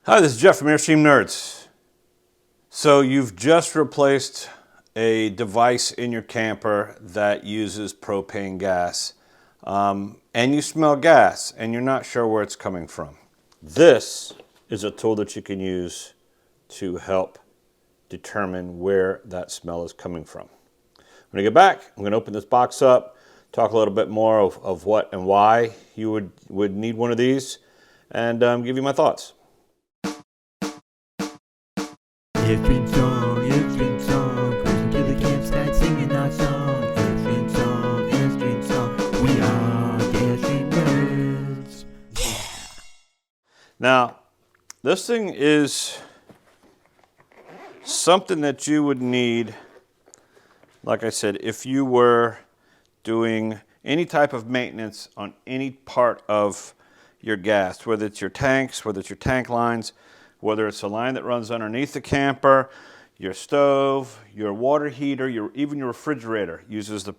Hi, this is Jeff from Airstream Nerds. So you've just replaced a device in your camper that uses propane gas, and you smell gas and you're not sure where it's coming from. This is a tool that you can use to help determine where that smell is coming from. When I get back, I'm going to open this box up, talk a little bit more of what and why you would need one of these, and give you my thoughts. Airstream song, cruising to the campsite singing our song. Airstream song, we are the Airstream Nerds. Yeah! Now, this thing is something that you would need, like I said, if you were doing any type of maintenance on any part of your gas, whether it's your tanks, whether it's your tank lines, whether it's a line that runs underneath the camper, your stove, your water heater, even your refrigerator uses the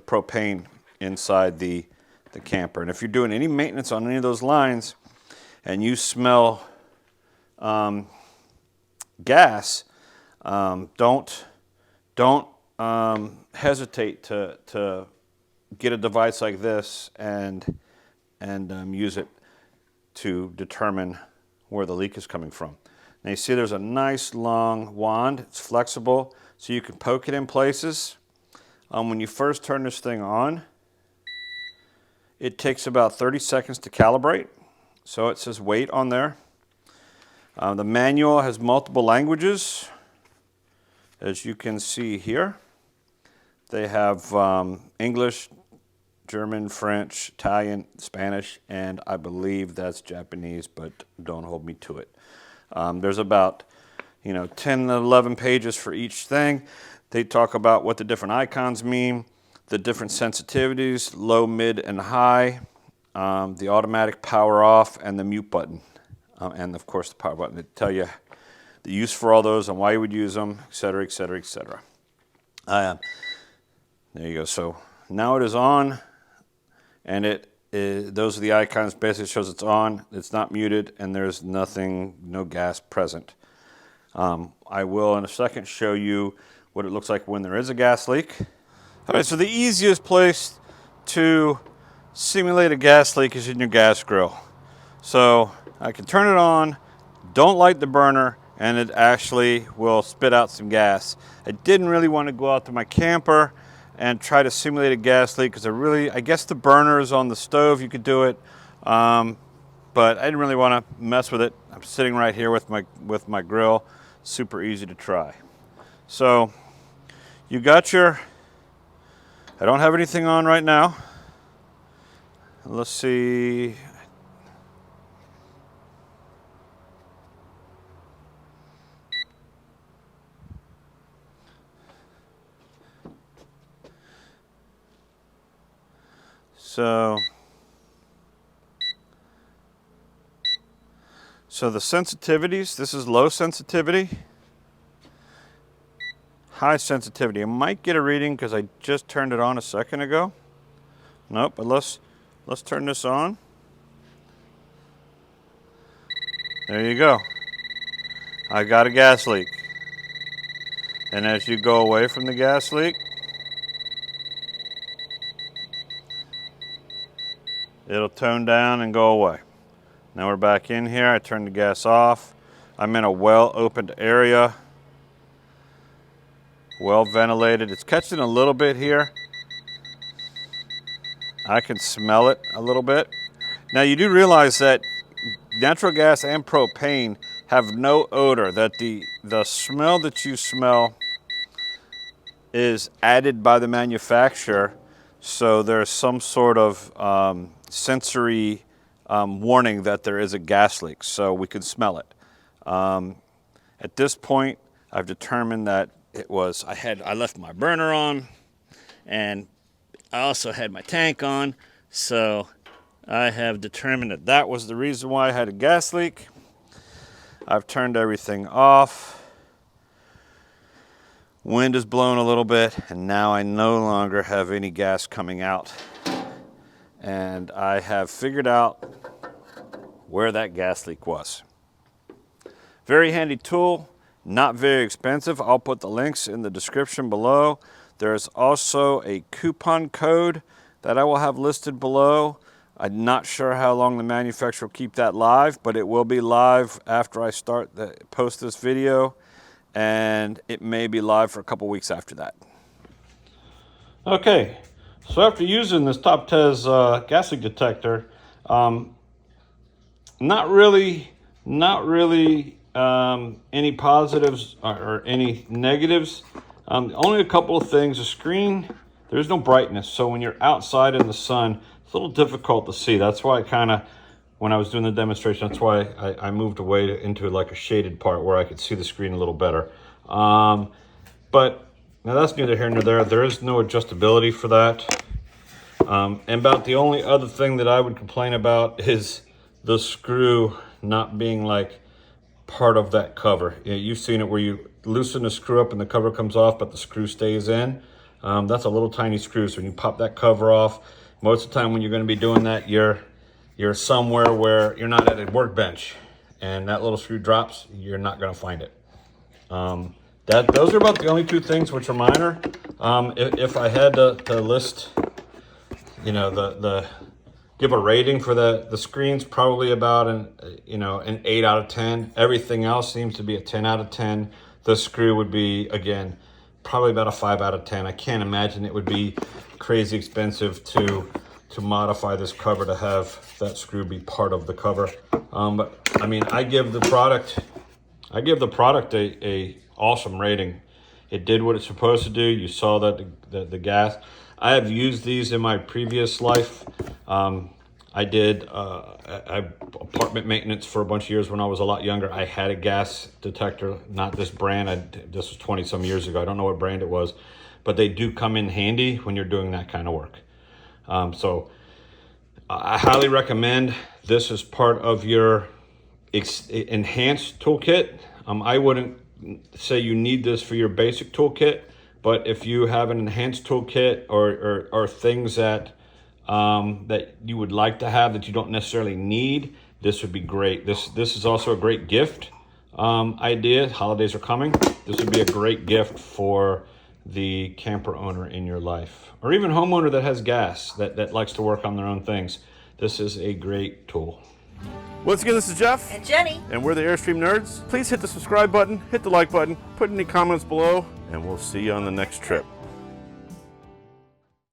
propane inside the camper. And if you're doing any maintenance on any of those lines and you smell gas, don't hesitate to get a device like this and use it to determine where the leak is coming from. Now you see there's a nice long wand. It's flexible, so you can poke it in places. When you first turn this thing on, it takes about 30 seconds to calibrate. So it says wait on there. The manual has multiple languages, as you can see here. They have English, German, French, Italian, Spanish, and I believe that's Japanese, but don't hold me to it. There's about 10 to 11 pages for each thing. They talk about what the different icons mean, the different sensitivities, low, mid, and high, the automatic power off, and the mute button, and of course the power button. They tell you the use for all those and why you would use them, etc., etc., etc. There you go. So now it is on. And those are the icons. Basically shows it's on, it's not muted, and there's no gas present. I will in a second show you what it looks like when there is a gas leak. All right, so the easiest place to simulate a gas leak is in your gas grill. So I can turn it on, don't light the burner, and it actually will spit out some gas. I didn't really want to go out to my camper and try to simulate a gas leak because I guess the burner is on the stove, you could do it, but I didn't really want to mess with it. I'm sitting right here with my grill, super easy to try. So you got I don't have anything on right now. Let's see. So the sensitivities, this is low sensitivity, high sensitivity. I might get a reading because I just turned it on a second ago. Nope, but let's turn this on. There you go. I got a gas leak. And as you go away from the gas leak, it'll tone down and go away. Now we're back in here. I turned the gas off. I'm in a well-opened area, well ventilated. It's catching a little bit here. I can smell it a little bit. Now you do realize that natural gas and propane have no odor, that the smell that you smell is added by the manufacturer, so there's some sort of sensory warning that there is a gas leak, so we can smell it. At this point, I've determined that I left my burner on, and I also had my tank on, so I have determined that was the reason why I had a gas leak. I've turned everything off. Wind is blowing a little bit, and now I no longer have any gas coming out. And I have figured out where that gas leak was. Very handy tool, not very expensive. I'll put the links in the description below. There's also a coupon code that I will have listed below. I'm not sure how long the manufacturer will keep that live, but it will be live after I post this video, and it may be live for a couple weeks after that. Okay, so after using this TopTes gas leak detector, not really any positives or any negatives. Only a couple of things. The screen, there's no brightness, so when you're outside in the sun, it's a little difficult to see. That's why when I was doing the demonstration, that's why I moved away into like a shaded part where I could see the screen a little better. But now that's neither here nor there. There is no adjustability for that. And about the only other thing that I would complain about is the screw not being like part of that cover. You've seen it where you loosen the screw up and the cover comes off, but the screw stays in. That's a little tiny screw, so when you pop that cover off, most of the time when you're going to be doing that, you're somewhere where you're not at a workbench, and that little screw drops, you're not going to find it. Those are about the only two things which are minor. If I had to list, you know, give a rating for the screen's probably about an 8 out of 10. Everything else seems to be a 10 out of 10. The screw would be, again, probably about a 5 out of 10. I can't imagine it would be crazy expensive to modify this cover to have that screw be part of the cover. But I mean, I give the product a awesome rating. It did what it's supposed to do. You saw that the gas. I have used these in my previous life. I did apartment maintenance for a bunch of years when I was a lot younger. I had a gas detector, not this brand. This was 20 some years ago. I don't know what brand it was, but they do come in handy when you're doing that kind of work. So I highly recommend this as part of your enhanced toolkit. I wouldn't say you need this for your basic toolkit, but if you have an enhanced toolkit or things that you would like to have that you don't necessarily need, this would be great. This is also a great gift idea. Holidays are coming. This would be a great gift for the camper owner in your life, or even homeowner that has gas that likes to work on their own things. This is a great tool. Once again, this is Jeff and Jenny, and we're the Airstream Nerds. Please hit the subscribe button, hit the like button, put any comments below, and we'll see you on the next trip.